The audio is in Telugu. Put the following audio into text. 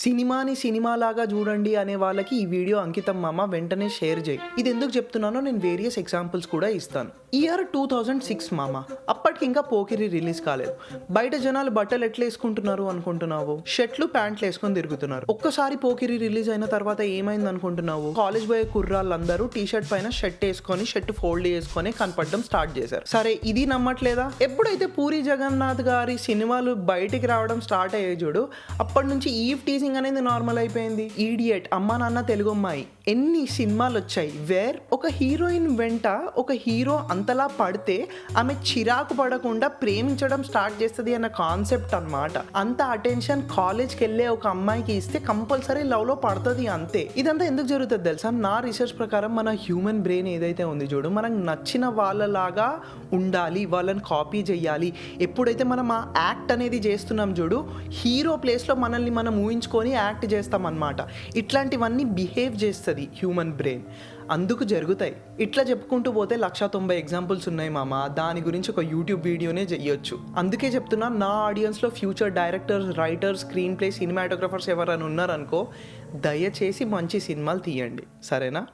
సినిమాని సినిమాలాగా చూడండి అనే వాళ్ళకి ఈ వీడియో అంకితం మామ వెంటనే షేర్ చేయి. ఇది ఎందుకు చెప్తున్నానో నేను వేరియస్ ఎగ్జాంపుల్స్ కూడా ఇస్తాను. ఇయర్ 2006 మామ. అప్పటికి ఇంకా పోకిరి రిలీజ్ కాలేదు. బయట జనాలు బట్టలు ఎట్లా వేసుకుంటున్నారు అనుకుంటున్నావు? షర్ట్లు ప్యాంట్లు వేసుకొని తిరుగుతున్నారు. ఒక్కసారి పోకిరి రిలీజ్ అయిన తర్వాత ఏమైంది అనుకుంటున్నావు? కాలేజ్ పోయే కుర్రాళ్ళందరూ టీ షర్ట్ పైన షర్ట్ వేసుకొని షర్ట్ ఫోల్డ్ చేసుకొని కనపడడం స్టార్ట్ చేశారు. సరే, ఇది నమ్మట్లేదా? ఎప్పుడైతే పూరి జగన్నాథ్ గారి సినిమాలు బయటికి రావడం స్టార్ట్ అయ్యే చూడు, అప్పటి నుంచి ఈవ్ టీజింగ్ అనేది నార్మల్ అయిపోయింది. ఈడియట్, అమ్మా నాన్న తెలుగు అమ్మాయి, ఎన్ని సినిమాలు వచ్చాయి వేర్ ఒక హీరోయిన్ వెంట ఒక హీరో అంతలా పడితే ఆమె చిరాకు పడకుండా ప్రేమించడం స్టార్ట్ చేస్తుంది అన్న కాన్సెప్ట్ అన్నమాట. అంత అటెన్షన్ కాలేజ్కి వెళ్ళే ఒక అమ్మాయికి ఇస్తే కంపల్సరీ లవ్ లో పడుతుంది అంతే. ఇదంతా ఎందుకు జరుగుతుంది తెలుసా? నా రీసెర్చ్ ప్రకారం మన హ్యూమన్ బ్రెయిన్ ఏదైతే ఉంది చూడు, మనకు నచ్చిన వాళ్ళలాగా ఉండాలి, వాళ్ళని కాపీ చేయాలి. ఎప్పుడైతే మనం ఆ యాక్ట్ అనేది చేస్తున్నాం చూడు, హీరో ప్లేస్లో మనల్ని మనం ఊహించుకొని యాక్ట్ చేస్తాం అన్నమాట. ఇట్లాంటివన్నీ బిహేవ్ చేస్తుంది హ్యూమన్ బ్రెయిన్, అందుకు జరుగుతాయి. ఇట్లా చెప్పుకుంటూ పోతే 190 ఎగ్జాంపుల్స్ ఉన్నాయి మామ. దాని గురించి ఒక యూట్యూబ్ వీడియోనే చెయ్యొచ్చు. అందుకే చెప్తున్నా, నా ఆడియన్స్లో future directors, writers, screenplay, cinematographers ఎవరైనా ఉన్నారనుకో, దయచేసి మంచి సినిమాలు తీయండి, సరేనా?